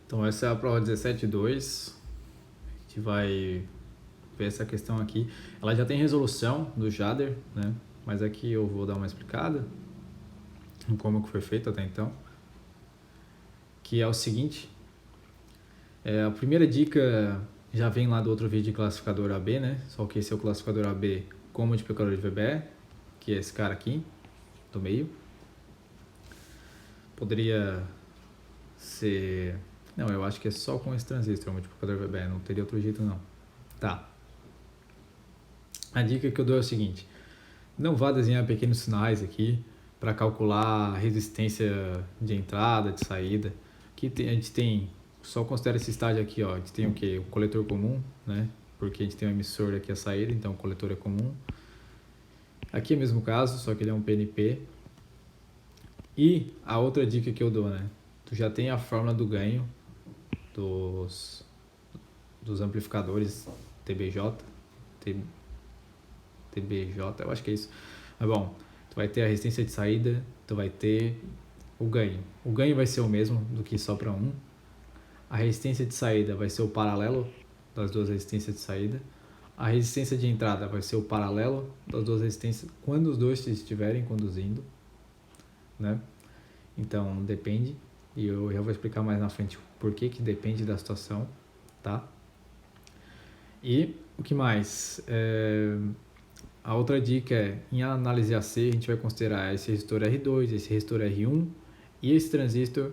Então essa é a prova 17.2. A gente vai ver essa questão aqui. Ela já tem resolução do Jader, né? Mas aqui eu vou dar uma explicada em como que foi feito até então. Que é o seguinte. A primeira dica já vem lá do outro vídeo de classificador AB, né? Só que esse é o classificador AB com multiplicador de VBE, que é esse cara aqui, do meio. Poderia ser... Não, eu acho que é só com esse transistor, o multiplicador VBE, não teria outro jeito não. Tá. A dica que eu dou é o seguinte: não vá desenhar pequenos sinais aqui para calcular a resistência de entrada, de saída. Aqui a gente tem, só considera esse estágio aqui, ó, a gente tem o que? O coletor comum, né? Porque a gente tem um emissor aqui a saída, então o coletor é comum. Aqui é o mesmo caso, só que ele é um PNP. E a outra dica que eu dou, né? Tu já tem a fórmula do ganho dos amplificadores TBJ, eu acho que é isso. Mas bom, tu vai ter a resistência de saída, tu vai ter o ganho. O ganho vai ser o mesmo do que só para um. A resistência de saída vai ser o paralelo das duas resistências de saída. A resistência de entrada vai ser o paralelo das duas resistências quando os dois estiverem conduzindo, né? Então depende, e eu já vou explicar mais na frente por que depende da situação, tá? E o que mais? A outra dica é, em análise AC, a gente vai considerar esse resistor R2, esse resistor R1 e esse transistor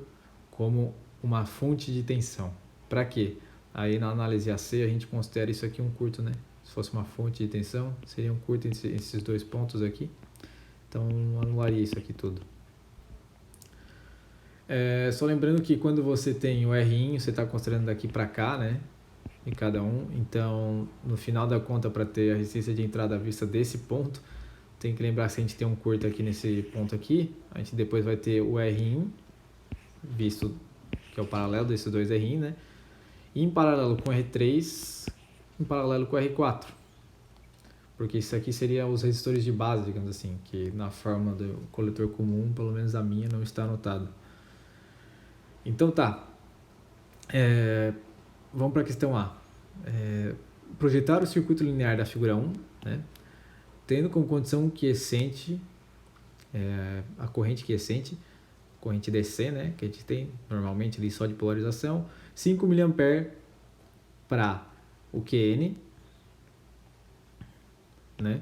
como uma fonte de tensão. Para quê? Aí na análise AC a gente considera isso aqui um curto, né? Se fosse uma fonte de tensão, seria um curto entre esses dois pontos aqui. Então anularia isso aqui tudo. Só lembrando que quando você tem o R1, você está considerando daqui para cá, né? Em cada um. Então, no final da conta, para ter a resistência de entrada à vista desse ponto, tem que lembrar que se a gente tem um curto aqui nesse ponto aqui, a gente depois vai ter o R1, visto que é o paralelo desses dois R1, né? E em paralelo com o R3, em paralelo com o R4. Porque isso aqui seria os resistores de base, digamos assim, que na forma do coletor comum, pelo menos a minha, não está anotado. Então tá. Vamos para a questão A. Projetar o circuito linear da figura 1, né, tendo como condição quiescente, a corrente quiescente, corrente DC, né, que a gente tem normalmente ali só de polarização, 5 mA para o QN, né,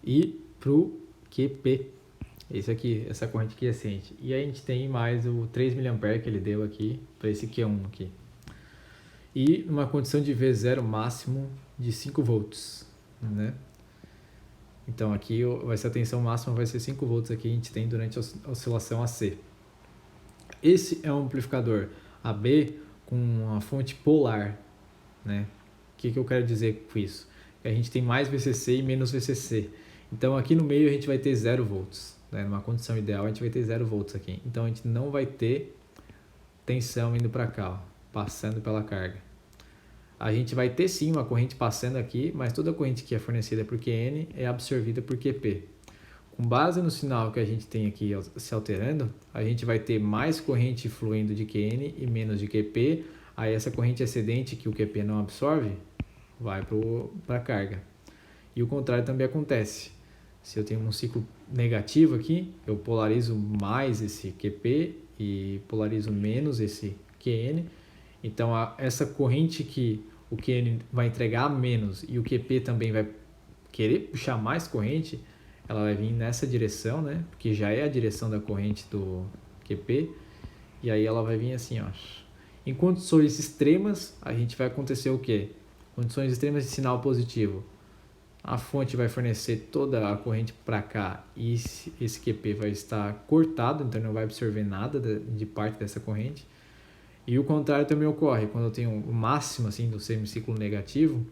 e para o QP. Esse aqui, essa corrente quiescente. E aí a gente tem mais o 3 mA que ele deu aqui para esse Q1 aqui. E uma condição de V0 máximo de 5 volts, né? Então aqui essa tensão máxima vai ser 5 volts aqui, a gente tem durante a oscilação AC. Esse é um amplificador AB com uma fonte polar, né? O que eu quero dizer com isso? A gente tem mais VCC e menos VCC. Então aqui no meio a gente vai ter 0 volts, né? Numa condição ideal a gente vai ter 0 volts aqui. Então a gente não vai ter tensão indo para cá, ó, passando pela carga. A gente vai ter sim uma corrente passando aqui, mas toda a corrente que é fornecida por QN é absorvida por QP. Com base no sinal que a gente tem aqui se alterando, a gente vai ter mais corrente fluindo de QN e menos de QP. Aí essa corrente excedente que o QP não absorve, vai para a carga. E o contrário também acontece. Se eu tenho um ciclo negativo aqui, eu polarizo mais esse QP e polarizo menos esse QN. Então essa corrente que o QN vai entregar menos e o QP também vai querer puxar mais corrente, ela vai vir nessa direção, né? Porque já é a direção da corrente do QP. E aí ela vai vir assim, ó. Em condições extremas, a gente vai acontecer o quê? Condições extremas de sinal positivo. A fonte vai fornecer toda a corrente para cá e esse QP vai estar cortado, então não vai absorver nada de parte dessa corrente. E o contrário também ocorre, quando eu tenho o máximo assim, do semiciclo negativo,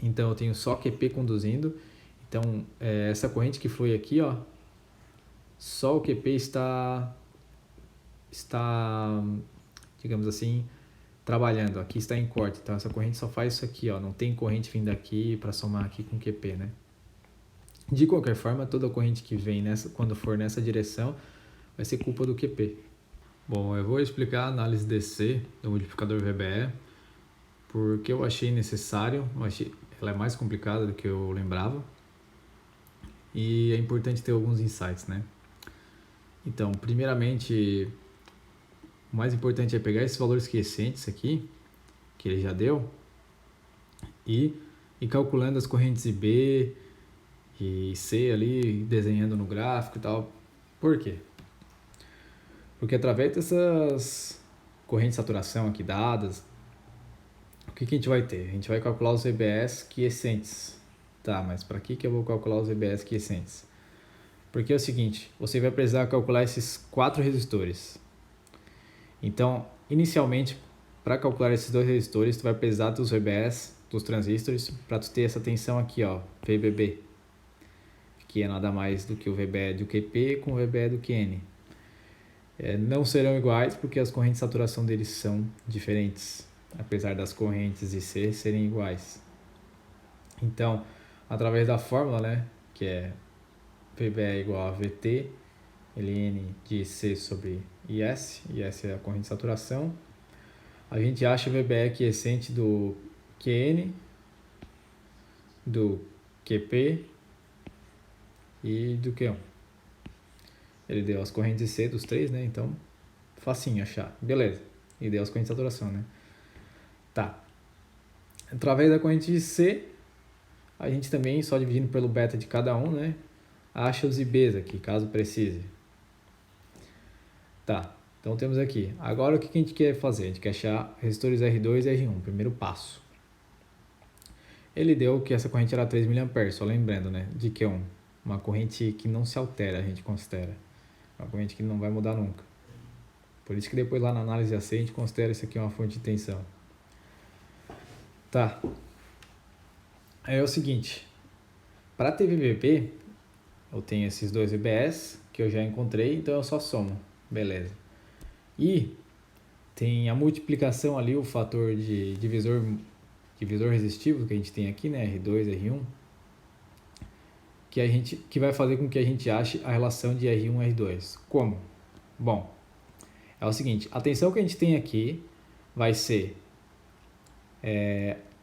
então eu tenho só QP conduzindo, então essa corrente que flui aqui, ó, só o QP está, digamos assim, trabalhando, aqui está em corte, então essa corrente só faz isso aqui, ó, não tem corrente vindo aqui para somar aqui com QP, né? De qualquer forma, toda corrente que vem quando for nessa direção vai ser culpa do QP. Bom, eu vou explicar a análise DC do multiplicador VBE, porque eu achei necessário, ela é mais complicada do que eu lembrava, e é importante ter alguns insights, né? Então, primeiramente, o mais importante é pegar esses valores quiescentes aqui, que ele já deu, e ir calculando as correntes IB e C ali, desenhando no gráfico e tal. Por quê? Porque através dessas correntes de saturação aqui dadas, o que a gente vai ter? A gente vai calcular os VBS quiescentes. Tá, mas para que eu vou calcular os VBS quiescentes? Porque é o seguinte, você vai precisar calcular esses 4 resistores. Então, inicialmente, para calcular esses 2 resistores, tu vai precisar dos VBS, dos transistores, para tu ter essa tensão aqui, ó, VBB, que é nada mais do que o VBE do QP com o VBE do QN. Não serão iguais porque as correntes de saturação deles são diferentes, apesar das correntes IC serem iguais. Então, através da fórmula, né, que é VBE igual a VT, ln de C sobre IS, IS é a corrente de saturação, a gente acha o VBE quiescente do QN, do QP e do Q1. Ele deu as correntes C dos 3, né, então facinho achar, beleza, e deu as correntes de saturação, né. Tá, através da corrente de C, a gente também, só dividindo pelo beta de cada um, né, acha os IBs aqui, caso precise. Tá, então temos aqui. Agora o que a gente quer fazer? A gente quer achar resistores R2 e R1, primeiro passo. Ele deu que essa corrente era 3 mA, só lembrando, né, de Q1. Uma corrente que não se altera, a gente considera. Uma corrente que não vai mudar nunca. Por isso que depois lá na análise AC a gente considera isso aqui uma fonte de tensão. Tá. Aí é o seguinte. Para ter VBP, eu tenho esses 2 VBS que eu já encontrei, então eu só somo. Beleza. E tem a multiplicação ali, o fator de divisor resistivo que a gente tem aqui, né, R2, R1, que vai fazer com que a gente ache a relação de R1 e R2. Como? Bom, é o seguinte, a tensão que a gente tem aqui vai ser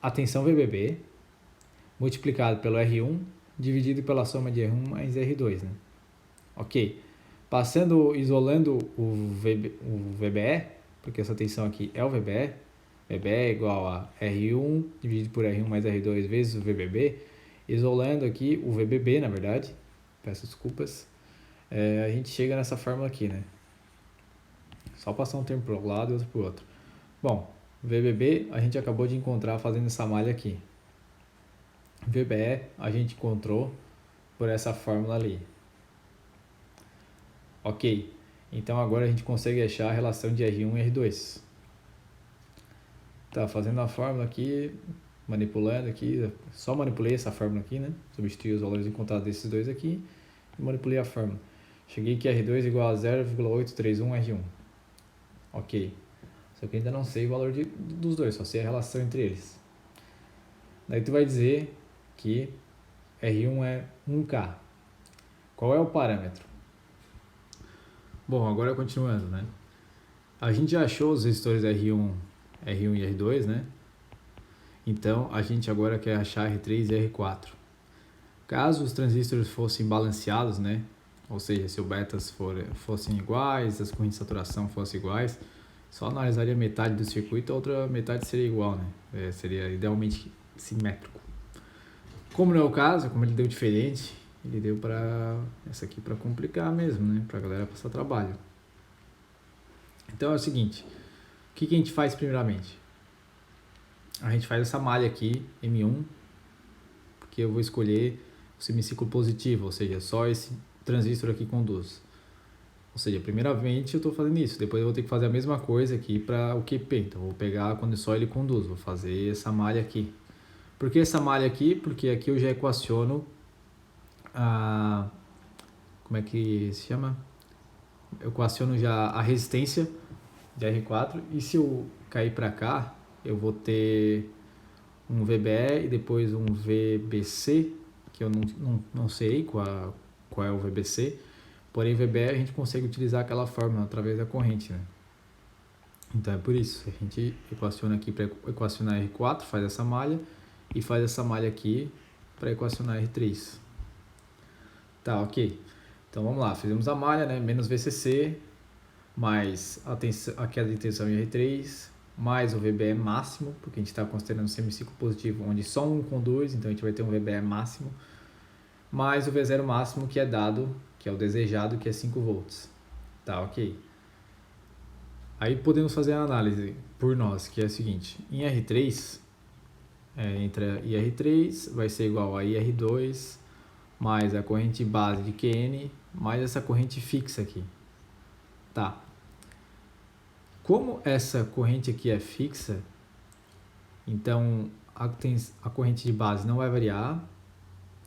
a tensão VBB multiplicado pelo R1 dividido pela soma de R1 mais R2, né? Ok. Isolando o VBE, porque essa tensão aqui é o VBE, VBE é igual a R1 dividido por R1 mais R2 vezes o VBB, isolando aqui o VBB, na verdade, peço desculpas, a gente chega nessa fórmula aqui, né? Só passar um termo para um lado e outro para o outro. Bom, VBB a gente acabou de encontrar fazendo essa malha aqui. VBE a gente encontrou por essa fórmula ali. Ok, então agora a gente consegue achar a relação de R1 e R2. Tá, fazendo a fórmula aqui, manipulando aqui, só manipulei essa fórmula aqui, né? Substituí os valores encontrados desses dois aqui e manipulei a fórmula. Cheguei que R2 igual a 0,831 R1. Ok, só que ainda não sei o valor dos dois, só sei a relação entre eles. Daí tu vai dizer que R1 é 1K. Qual é o parâmetro? Bom, agora continuando, né? A gente já achou os resistores R1 e R2, né? Então, a gente agora quer achar R3 e R4. Caso os transistores fossem balanceados, né? Ou seja, se os betas fossem iguais, as correntes de saturação fossem iguais, só analisaria metade do circuito, a outra metade seria igual, né? Seria idealmente simétrico. Como não é o caso, como ele deu diferente, ele deu para essa aqui para complicar mesmo, né? Para a galera passar trabalho. Então é o seguinte, o que a gente faz primeiramente? A gente faz essa malha aqui, M1, porque eu vou escolher o semiciclo positivo, ou seja, só esse transistor aqui conduz. Ou seja, primeiramente eu estou fazendo isso, depois eu vou ter que fazer a mesma coisa aqui para o QP, então eu vou pegar quando só ele conduz, vou fazer essa malha aqui. Por que essa malha aqui? Porque aqui eu já equaciono a... como é que se chama? Eu equaciono já a resistência de R4 e se eu cair para cá, eu vou ter um VBE e depois um VBC, que eu não sei qual é o VBC, Porém, VBE a gente consegue utilizar aquela fórmula através da corrente, né? Então é por isso, a gente equaciona aqui para equacionar R4, faz essa malha, e faz essa malha aqui para equacionar R3. Tá, ok. Então vamos lá, fizemos a malha, né? Menos VCC, mais a queda de tensão em R3, mais o VBE máximo, porque a gente está considerando um semiciclo positivo, onde só um conduz, então a gente vai ter um VBE máximo, mais o V0 máximo que é dado, que é o desejado, que é 5 volts. Tá, ok. Aí podemos fazer a análise por nós, que é a seguinte, em R3, entre IR3 vai ser igual a IR2, mais a corrente base de QN, mais essa corrente fixa aqui. Tá. Como essa corrente aqui é fixa, então a corrente de base não vai variar.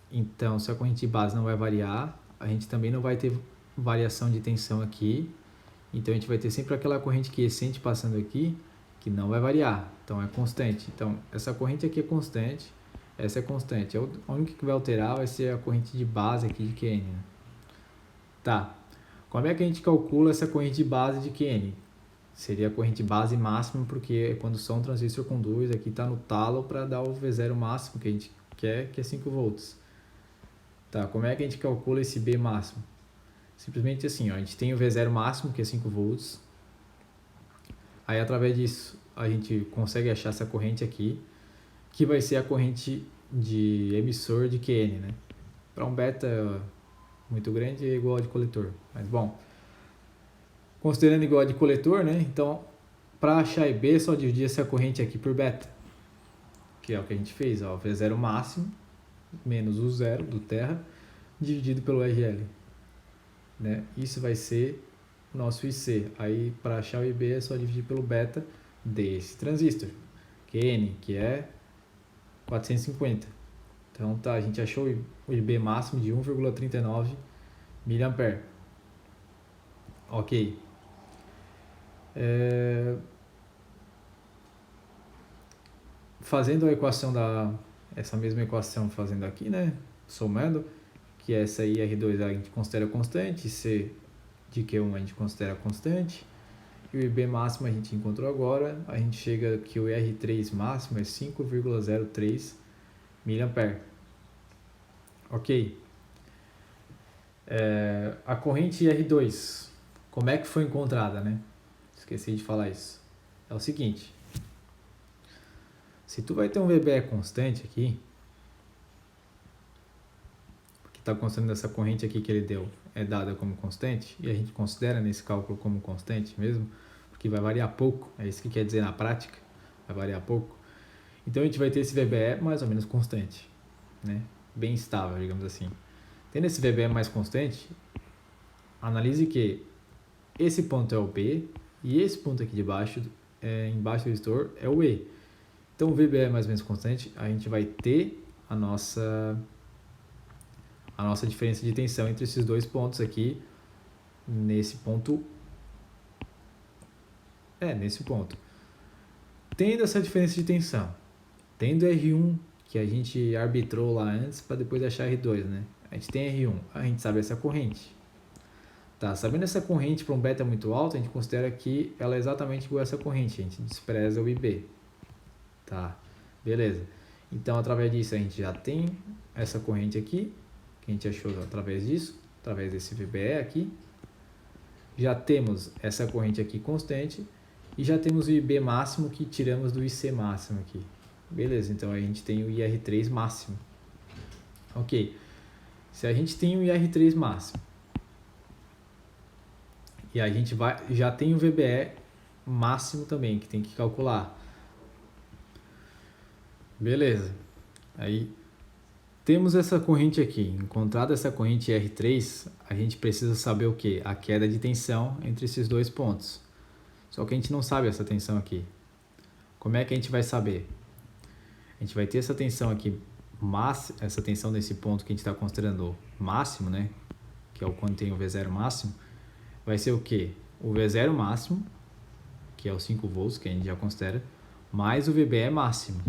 Então, se a corrente de base não vai variar, a gente também não vai ter variação de tensão aqui. Então, a gente vai ter sempre aquela corrente quiescente passando aqui, que não vai variar. Então, é constante. Então, essa corrente aqui é constante, essa é constante. A única que vai alterar vai ser a corrente de base aqui de QN. Né? Tá. Como é que a gente calcula essa corrente de base de QN? Seria a corrente base máxima, porque é quando só um transistor conduz, aqui está no talo para dar o V0 máximo que a gente quer, que é 5 volts. Tá, como é que a gente calcula esse B máximo? Simplesmente assim, ó, a gente tem o V0 máximo, que é 5 volts. Aí, através disso, a gente consegue achar essa corrente aqui, que vai ser a corrente de emissor de QN, né? Para um beta muito grande é igual a de coletor. Mas, bom, considerando igual a de coletor, né? Então, para achar IB, é só dividir essa corrente aqui por beta, que é o que a gente fez, ó, V0 máximo menos o zero do terra dividido pelo RL, né? Isso vai ser o nosso IC. Aí, para achar o IB, é só dividir pelo beta desse transistor, QN, que é 450. Então, tá, a gente achou o IB máximo de 1,39 mA. Ok. Fazendo a equação essa mesma equação fazendo aqui, né? Somando, que essa IR2 a gente considera constante, C de Q1 a gente considera constante, e o IB máximo a gente encontrou agora, a gente chega que o IR3 máximo é 5,03 mA. Ok. A corrente IR2, como é que foi encontrada, né? Esqueci de falar isso. É o seguinte, se tu vai ter um VBE constante aqui, que está considerando essa corrente aqui que ele deu, é dada como constante, e a gente considera nesse cálculo como constante mesmo, porque vai variar pouco, é isso que quer dizer na prática, vai variar pouco. Então a gente vai ter esse VBE mais ou menos constante, né? Bem estável, digamos assim. Tendo esse VBE mais constante, analise que esse ponto é o B e esse ponto aqui de baixo, embaixo do resistor, é o E. Então o VBE é mais ou menos constante, a gente vai ter a nossa diferença de tensão entre esses dois pontos aqui, nesse ponto. Nesse ponto. Tendo essa diferença de tensão, tendo R1, que a gente arbitrou lá antes para depois achar R2, né? A gente tem R1, a gente sabe essa corrente. Tá, sabendo essa corrente para um beta muito alto, a gente considera que ela é exatamente igual a essa corrente, a gente despreza o IB. Tá, beleza. Então, através disso, a gente já tem essa corrente aqui, que a gente achou através disso, através desse VBE aqui. Já temos essa corrente aqui constante e já temos o IB máximo que tiramos do IC máximo aqui. Beleza, então a gente tem o IR3 máximo. Ok, se a gente tem o IR3 máximo e a gente já tem o VBE máximo também, que tem que calcular. Beleza, aí temos essa corrente aqui. Encontrada essa corrente R3, a gente precisa saber o que? A queda de tensão entre esses dois pontos. Só que a gente não sabe essa tensão aqui. Como é que a gente vai saber? A gente vai ter essa tensão aqui, essa tensão nesse ponto que a gente está considerando máximo, né? Que é o quando tem o V0 máximo. Vai ser o que? O V0 máximo, que é os 5 volts, que a gente já considera, mais o VBE máximo.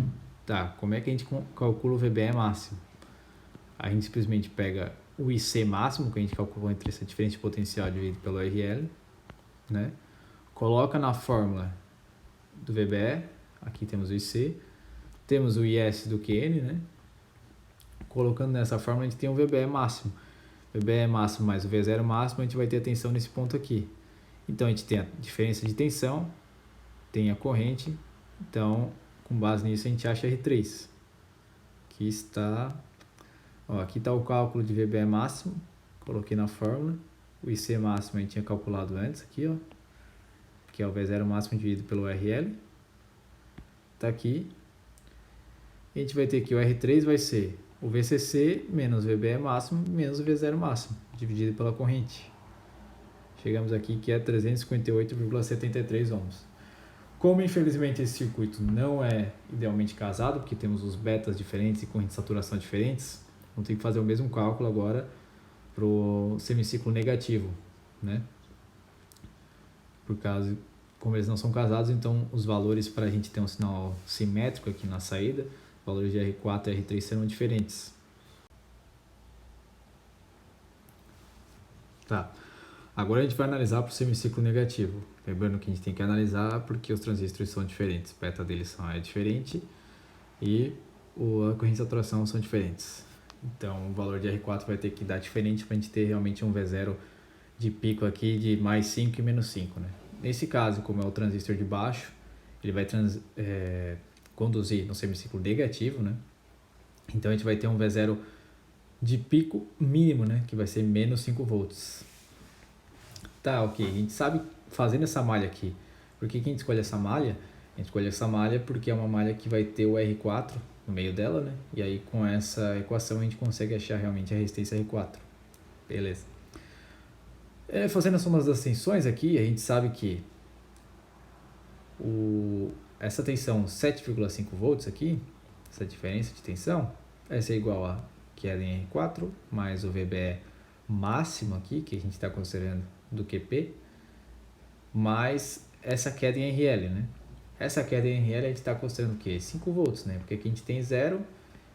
Tá, como é que a gente calcula o VBE máximo? A gente simplesmente pega o IC máximo, que a gente calculou entre essa diferença de potencial dividido pelo RL, né? Coloca na fórmula do VBE, aqui temos o IC, temos o IS do QN, né? Colocando nessa fórmula a gente tem o VBE máximo. VBE máximo mais o V0 máximo, a gente vai ter a tensão nesse ponto aqui. Então a gente tem a diferença de tensão, tem a corrente, então com base nisso a gente acha R3. Aqui está, ó, aqui está o cálculo de VBE máximo, coloquei na fórmula. O IC máximo a gente tinha calculado antes aqui, ó, que é o V0 máximo dividido pelo RL. Está aqui. A gente vai ter que o R3 vai ser o VCC menos o VBE máximo menos o V0 máximo, dividido pela corrente. Chegamos aqui que é 358,73 ohms. Como infelizmente esse circuito não é idealmente casado, porque temos os betas diferentes e correntes de saturação diferentes, vamos ter que fazer o mesmo cálculo agora para o semiciclo negativo, né? Por causa, como eles não são casados, então os valores para a gente ter um sinal simétrico aqui na saída, os valores de R4 e R3 serão diferentes. Tá. Agora a gente vai analisar para o semiciclo negativo. Lembrando que a gente tem que analisar porque os transistores são diferentes. O beta deles é diferente e a corrente de saturação são diferentes. Então o valor de R4 vai ter que dar diferente para a gente ter realmente um V0 de pico aqui de mais 5 e menos 5. Né? Nesse caso, como é o transistor de baixo, ele vai conduzir no semiciclo negativo. Né? Então a gente vai ter um V0 de pico mínimo, né? Que vai ser menos 5 volts. Tá, ok. A gente sabe, fazendo essa malha aqui, por que a gente escolhe essa malha? A gente escolhe essa malha porque é uma malha que vai ter o R4 no meio dela, né? E aí com essa equação a gente consegue achar realmente a resistência R4. Beleza. Fazendo a soma das tensões aqui, a gente sabe que essa tensão 7,5 volts aqui, essa diferença de tensão, vai ser igual a queda em R4 mais o VBE máximo aqui, que a gente está considerando do QP, mais essa queda em RL, né? Essa queda em RL a gente está considerando o quê? 5 volts, né? Porque aqui a gente tem 0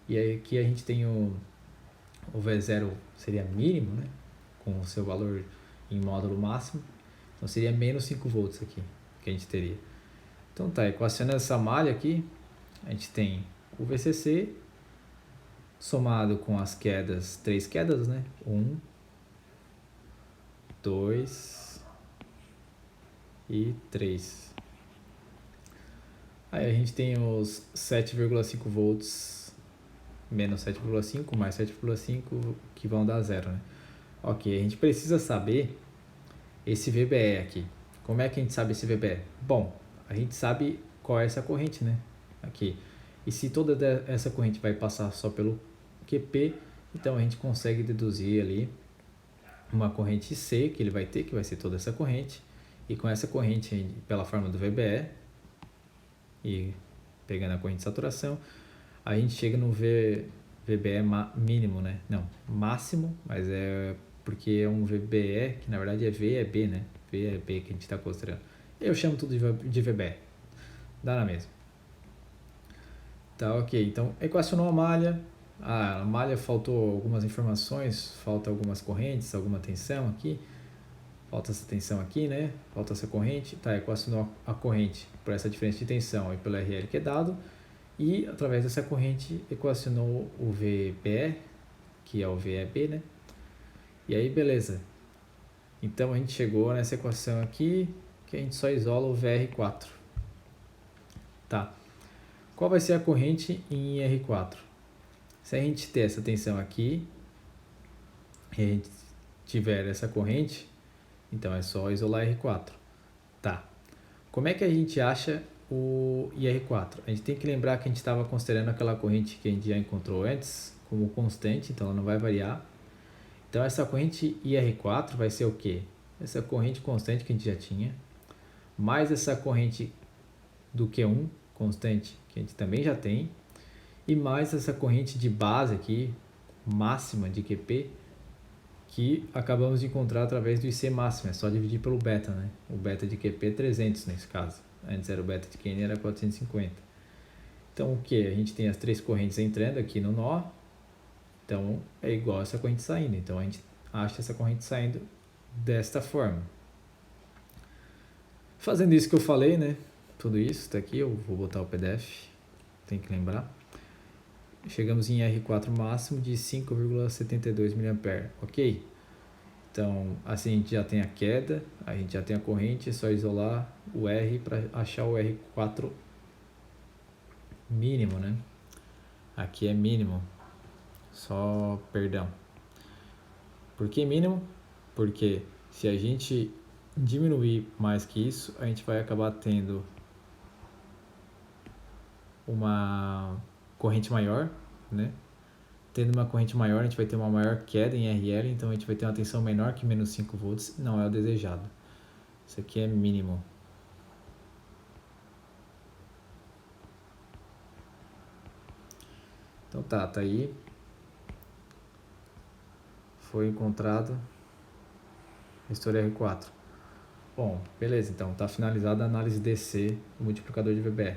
e aqui a gente tem o V0 seria mínimo, né? Com o seu valor em módulo máximo. Então seria menos 5 volts aqui que a gente teria. Então tá, equacionando essa malha aqui, a gente tem o VCC somado com as quedas, 3 quedas, né? 1, 2 e 3. Aí a gente tem os 7,5 volts menos 7,5 mais 7,5 que vão dar 0, né? Ok, a gente precisa saber esse VBE aqui. Como é que a gente sabe esse VBE? Bom, a gente sabe qual é essa corrente, né? Aqui. E se toda essa corrente vai passar só pelo QP, então a gente consegue deduzir ali uma corrente C que ele vai ter, que vai ser toda essa corrente, e com essa corrente pela forma do VBE e pegando a corrente de saturação, a gente chega no VBE mínimo, né? Não, máximo, mas é porque é um VBE que na verdade é V é B, né? V é B que a gente está considerando. Eu chamo tudo de VBE, dá na mesma. Tá, ok, então equacionou a malha. A malha faltou algumas informações, falta algumas correntes, alguma tensão aqui. Falta essa tensão aqui, né? Falta essa corrente. Tá, equacionou a corrente por essa diferença de tensão e pelo RL que é dado. E através dessa corrente equacionou o VBE, que é o VEB, né? E aí, beleza. Então a gente chegou nessa equação aqui, que a gente só isola o VR4. Tá. Qual vai ser a corrente em R4? Se a gente ter essa tensão aqui, e a gente tiver essa corrente, então é só isolar R4. Tá. Como é que a gente acha o IR4? A gente tem que lembrar que a gente estava considerando aquela corrente que a gente já encontrou antes como constante, então ela não vai variar. Então essa corrente IR4 vai ser o quê? Essa corrente constante que a gente já tinha, mais essa corrente do Q1 constante que a gente também já tem, e mais essa corrente de base aqui, máxima de QP, que acabamos de encontrar através do IC máximo, é só dividir pelo beta, né? O beta de QP é 300 nesse caso, antes era o beta de QN, era 450. Então o que? A gente tem as três correntes entrando aqui no nó, Então, é igual essa corrente saindo. Então, a gente acha essa corrente saindo desta forma. Fazendo isso que eu falei, né? Tudo isso, tá aqui, eu vou botar o PDF, tem que lembrar. Chegamos em R4 máximo de 5,72 mA, ok? Então, assim a gente já tem a queda, a gente já tem a corrente, é só isolar o R para achar o R4 mínimo, né? Aqui é mínimo, só perdão. Por que mínimo? Porque se a gente diminuir mais que isso, a gente vai acabar tendo uma corrente maior, né? Tendo uma corrente maior, a gente vai ter uma maior queda em RL, então a gente vai ter uma tensão menor que menos 5 volts, não é o desejado. Isso aqui é mínimo. Então tá aí. Foi encontrado resistor R4. Bom, beleza, então tá finalizada a análise DC do multiplicador de VBE.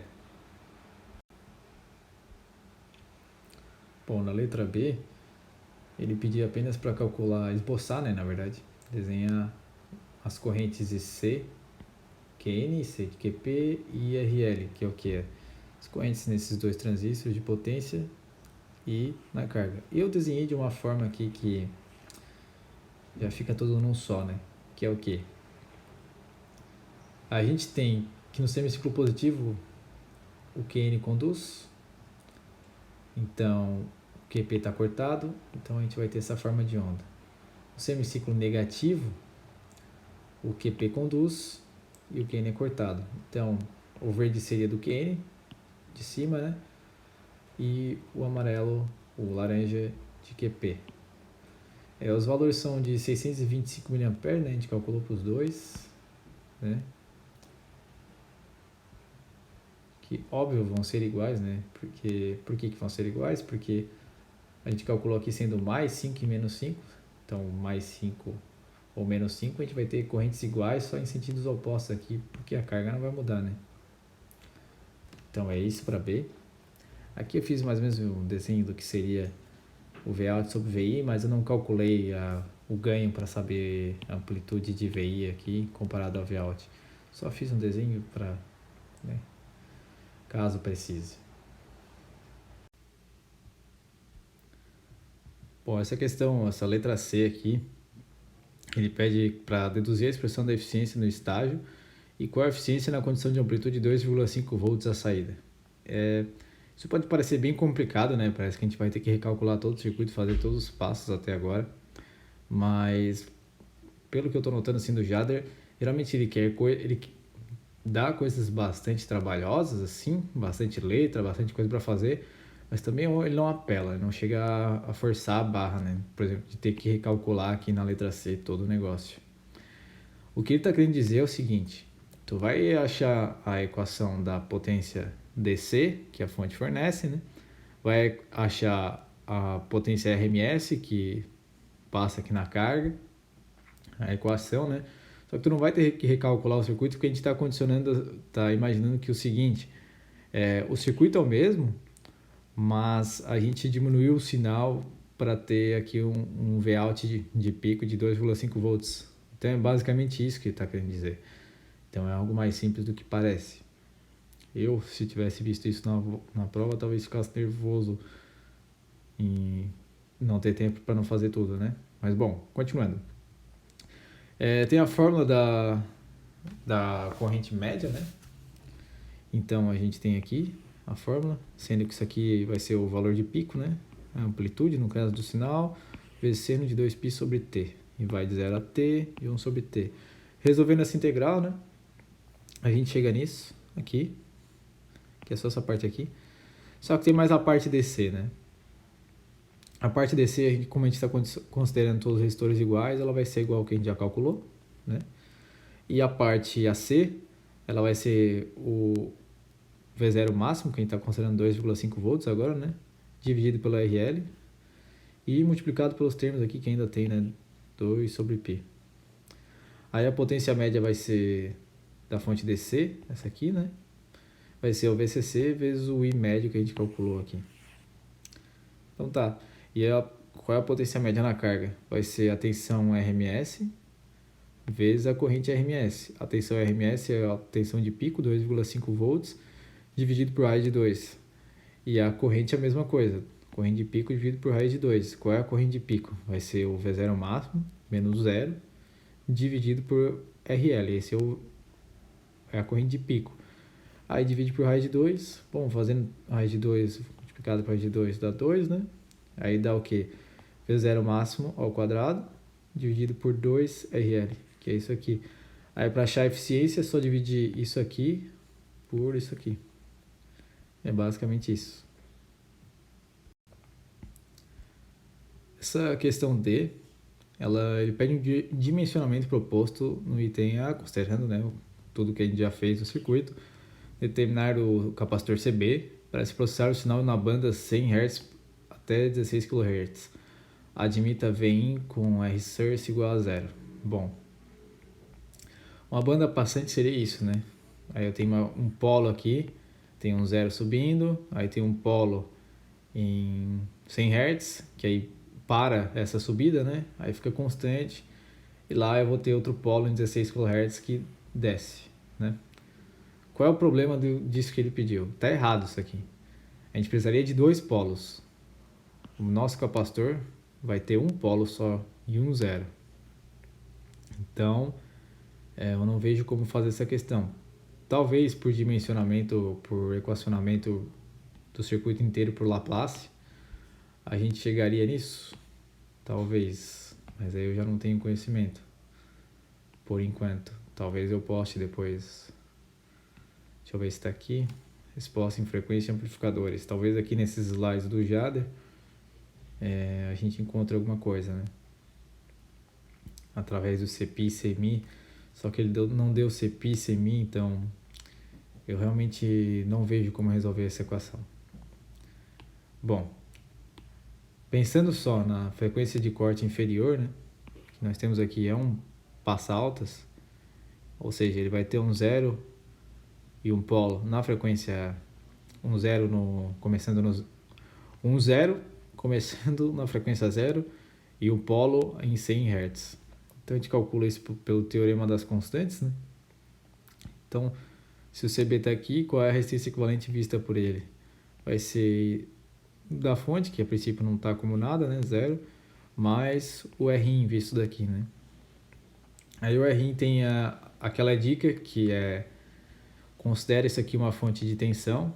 Bom, na letra B, ele pedia apenas para calcular, esboçar, né, na verdade, desenhar as correntes de C, QN, C de QP e RL, que é o que? As correntes nesses dois transistores de potência e na carga. Eu desenhei de uma forma aqui que já fica tudo num só, né? Que é o que? A gente tem que no semiciclo positivo o QN conduz, então o QP está cortado, então a gente vai ter essa forma de onda. No semiciclo negativo, o QP conduz e o QN é cortado. Então o verde seria do QN, de cima, né? E o amarelo, o laranja de QP. Os valores são de 625 mA, né? A gente calculou para os dois, né? Que óbvio vão ser iguais, né? Por que vão ser iguais? Porque a gente calculou aqui sendo mais 5 e menos 5, então mais 5 ou menos 5, a gente vai ter correntes iguais só em sentidos opostos aqui, porque a carga não vai mudar, né? Então é isso para B. Aqui eu fiz mais ou menos um desenho do que seria o Vout sobre VI, mas eu não calculei o ganho para saber a amplitude de VI aqui comparado ao Vout. Só fiz um desenho para, né, caso precise. Bom, essa questão, essa letra C aqui, ele pede para deduzir a expressão da eficiência no estágio e qual a eficiência na condição de amplitude de 2,5 volts à saída. Isso pode parecer bem complicado, né? Parece que a gente vai ter que recalcular todo o circuito, fazer todos os passos até agora, mas pelo que eu estou notando assim do Jader, geralmente ele dá coisas bastante trabalhosas, assim, bastante letra, bastante coisa para fazer, mas também ele não apela, ele não chega a forçar a barra, né? Por exemplo, de ter que recalcular aqui na letra C todo o negócio. O que ele está querendo dizer é o seguinte: tu vai achar a equação da potência DC, que a fonte fornece, né? Vai achar a potência RMS, que passa aqui na carga, a equação, né? Só que tu não vai ter que recalcular o circuito, porque a gente está condicionando, está imaginando que o seguinte, o circuito é o mesmo, mas a gente diminuiu o sinal para ter aqui um Vout de pico de 2,5 volts. Então é basicamente isso que ele está querendo dizer. Então é algo mais simples do que parece. Eu, se tivesse visto isso na prova, talvez ficasse nervoso em não ter tempo para não fazer tudo, né? Mas bom, continuando. Tem a fórmula da corrente média, né? Então a gente tem aqui a fórmula, sendo que isso aqui vai ser o valor de pico, né? A amplitude, no caso do sinal, vezes seno de 2π sobre t. E vai de 0 a t e 1 sobre t. Resolvendo essa integral, né? A gente chega nisso, aqui, que é só essa parte aqui. Só que tem mais a parte DC, né? A parte DC, como a gente está considerando todos os resistores iguais, ela vai ser igual ao que a gente já calculou, né? E a parte AC, ela vai ser o V0 máximo, que a gente está considerando 2,5 volts agora, né? Dividido pelo RL e multiplicado pelos termos aqui que ainda tem, né? 2 sobre π. Aí a potência média vai ser da fonte DC, essa aqui, né? Vai ser o VCC vezes o I médio que a gente calculou aqui. Então tá. E qual é a potência média na carga? Vai ser a tensão RMS vezes a corrente RMS. A tensão RMS é a tensão de pico, 2,5 volts, dividido por raiz de 2. E a corrente é a mesma coisa. Corrente de pico dividido por raiz de 2. Qual é a corrente de pico? Vai ser o V0 máximo, menos 0, dividido por RL. Esse é a corrente de pico. Aí divide por raiz de 2. Bom, fazendo raiz de 2 multiplicado por raiz de 2 dá 2, né? Aí dá o quê? V0 máximo ao quadrado, dividido por 2RL, que é isso aqui. Aí para achar a eficiência é só dividir isso aqui por isso aqui. É basicamente isso. Essa questão D, ele pede um dimensionamento proposto no item A, considerando, né, tudo que a gente já fez no circuito, determinar o capacitor CB para se processar o sinal na banda 100 Hz até 16 kHz. Admita VIN com R-source igual a 0. Bom, uma banda passante seria isso, né? Aí eu tenho um polo aqui, tem um 0 subindo, aí tem um polo em 100 Hz, que aí para essa subida, né? Aí fica constante, e lá eu vou ter outro polo em 16 kHz que desce, né? Qual é o problema disso que ele pediu? Tá errado isso aqui. A gente precisaria de 2 polos. O nosso capacitor vai ter um polo só e um 0. Então, eu não vejo como fazer essa questão. Talvez por dimensionamento, por equacionamento do circuito inteiro por Laplace, a gente chegaria nisso. Talvez, mas aí eu já não tenho conhecimento. Por enquanto. Talvez eu poste depois. Deixa eu ver se está aqui. Resposta em frequência e amplificadores. Talvez aqui nesses slides do Jader a gente encontre alguma coisa, né? Através do CPI, CMI. Só que ele não deu CPI, CMI, então eu realmente não vejo como resolver essa equação. Bom, pensando só na frequência de corte inferior, né, que nós temos aqui é um passa-altas, ou seja, ele vai ter um 0 e um polo na frequência, um 0 começando na frequência 0 e um polo em 100 Hz. Então a gente calcula isso pelo teorema das constantes, né? Então, se o CB está aqui, qual é a resistência equivalente vista por ele? Vai ser da fonte, que a princípio não está como nada, né? 0, mais o R visto daqui, né? Aí o R tem aquela dica que considera isso aqui uma fonte de tensão.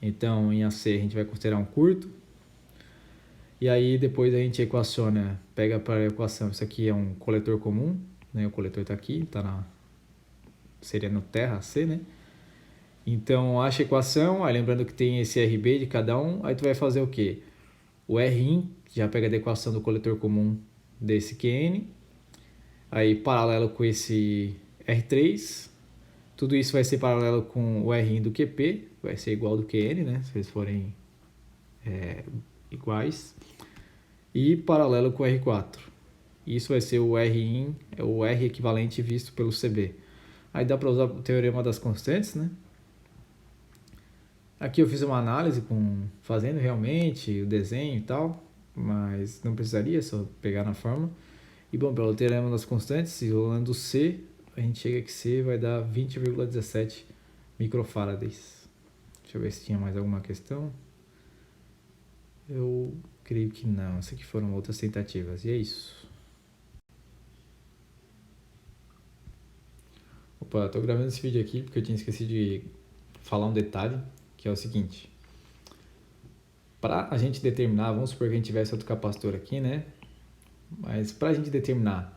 Então, em AC a gente vai considerar um curto. E aí depois a gente equaciona, pega para a equação, isso aqui é um coletor comum, né? O coletor está aqui, seria no terra C, né? Então acha a equação, aí lembrando que tem esse RB de cada um, aí tu vai fazer o quê? O Rin, já pega da equação do coletor comum desse QN, aí paralelo com esse R3, tudo isso vai ser paralelo com o Rin do QP, vai ser igual do QN, né? Se eles forem iguais. E paralelo com o R4. Isso vai ser o Rin, o R equivalente visto pelo CB. Aí dá para usar o teorema das constantes, né? Aqui eu fiz uma análise fazendo realmente o desenho e tal, mas não precisaria, só pegar na fórmula. E bom, pelo teorema das constantes, isolando C, a gente chega que C vai dar 20,17 microfarads. Deixa eu ver se tinha mais alguma questão. Eu creio que não, essas aqui foram outras tentativas, e é isso. Opa, tô gravando esse vídeo aqui porque eu tinha esquecido de falar um detalhe, que é o seguinte. Para a gente determinar, vamos supor que a gente tivesse outro capacitor aqui, né? Mas para a gente determinar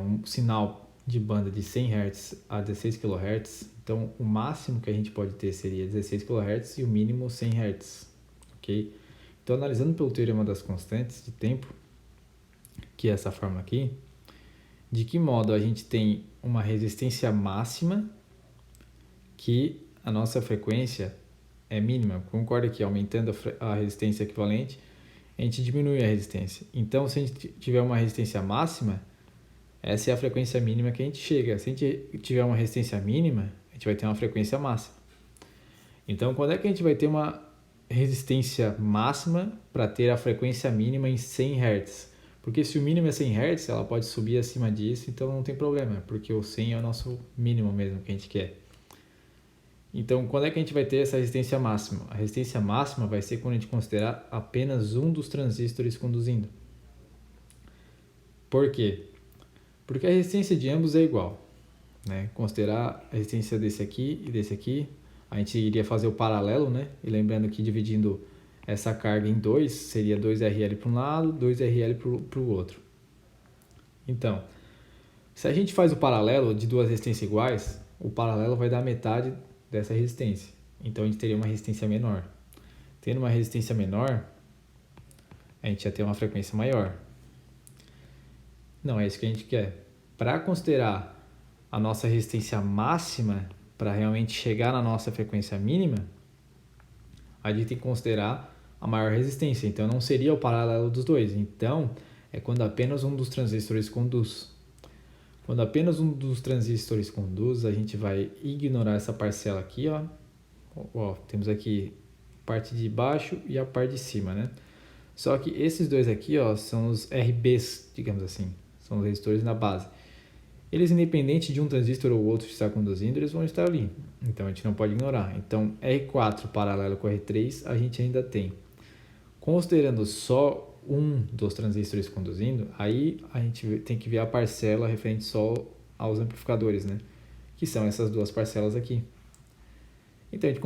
um sinal de banda de 100 Hz a 16 kHz, então o máximo que a gente pode ter seria 16 kHz e o mínimo 100 Hz, ok? Então, analisando pelo teorema das constantes de tempo, que é essa forma aqui, de que modo a gente tem uma resistência máxima que a nossa frequência é mínima. Concorda que aumentando a resistência equivalente, a gente diminui a resistência. Então, se a gente tiver uma resistência máxima, essa é a frequência mínima que a gente chega. Se a gente tiver uma resistência mínima, a gente vai ter uma frequência máxima. Então, quando é que a gente vai ter uma resistência máxima para ter a frequência mínima em 100 Hz. Porque se o mínimo é 100 Hz, ela pode subir acima disso, então não tem problema, porque o 100 é o nosso mínimo mesmo que a gente quer. Então, quando é que a gente vai ter essa resistência máxima? A resistência máxima vai ser quando a gente considerar apenas um dos transistores conduzindo. Por quê? Porque a resistência de ambos é igual, né? Considerar a resistência desse aqui e desse aqui, a gente iria fazer o paralelo, né? E lembrando que dividindo essa carga em dois, seria 2RL para um lado, 2RL para o outro. Então, se a gente faz o paralelo de duas resistências iguais, o paralelo vai dar metade dessa resistência. Então, a gente teria uma resistência menor. Tendo uma resistência menor, a gente ia ter uma frequência maior. Não é isso que a gente quer. Para considerar a nossa resistência máxima, para realmente chegar na nossa frequência mínima, a gente tem que considerar a maior resistência. Então, não seria o paralelo dos dois. Então, é quando apenas um dos transistores conduz. Quando apenas um dos transistores conduz, a gente vai ignorar essa parcela aqui, ó. Ó, temos aqui a parte de baixo e a parte de cima, né? Só que esses dois aqui, ó, são os RBs, digamos assim. São os resistores na base. Eles, independente de um transistor ou outro estar conduzindo, eles vão estar ali. Então, a gente não pode ignorar. Então, R4 paralelo com R3, a gente ainda tem. Considerando só um dos transistores conduzindo, aí a gente tem que ver a parcela referente só aos amplificadores, né? Que são essas duas parcelas aqui. Então, a gente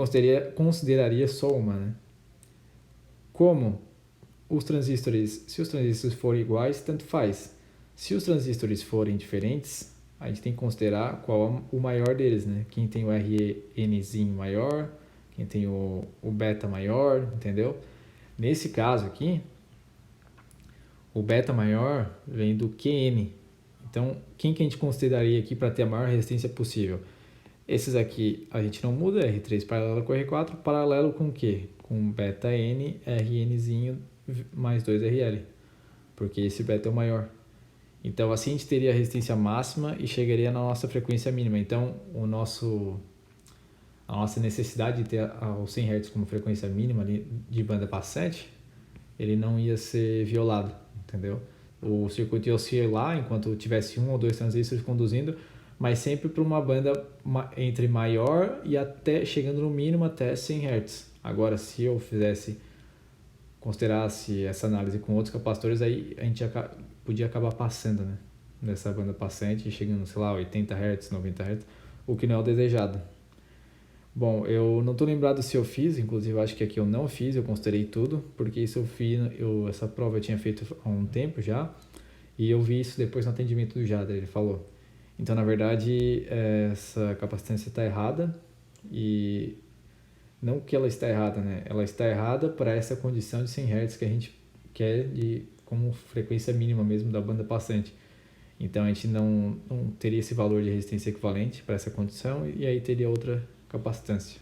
consideraria só uma, né? Como os transistores, se os transistores forem iguais, tanto faz. Se os transistores forem diferentes, a gente tem que considerar qual é o maior deles, né? Quem tem o RNzinho maior, quem tem o beta maior, entendeu? Nesse caso aqui, o beta maior vem do QN. Então, quem que a gente consideraria aqui para ter a maior resistência possível? Esses aqui a gente não muda, R3 paralelo com R4, paralelo com o quê? Com beta N, RNzinho mais 2RL, porque esse beta é o maior. Então, assim a gente teria a resistência máxima e chegaria na nossa frequência mínima. Então, a nossa necessidade de ter os 100 Hz como frequência mínima de banda passante, ele não ia ser violado, entendeu? O circuito ia oscilar enquanto tivesse um ou dois transistores conduzindo, mas sempre para uma banda entre maior e até chegando no mínimo até 100 Hz. Agora, se eu considerasse essa análise com outros capacitores, aí a gente podia acabar passando, né, nessa banda passante, chegando, sei lá, 80 Hz, 90 Hz, o que não é o desejado. Bom, eu não estou lembrado se eu fiz, inclusive acho que aqui eu não fiz, eu considerei tudo, porque isso eu fiz, essa prova eu tinha feito há um tempo já, e eu vi isso depois no atendimento do Jader, ele falou. Então, na verdade, essa capacitância está errada, e não que ela está errada, né? Ela está errada para essa condição de 100 Hz que a gente quer como frequência mínima mesmo da banda passante. Então, a gente não teria esse valor de resistência equivalente para essa condição, e aí teria outra capacitância.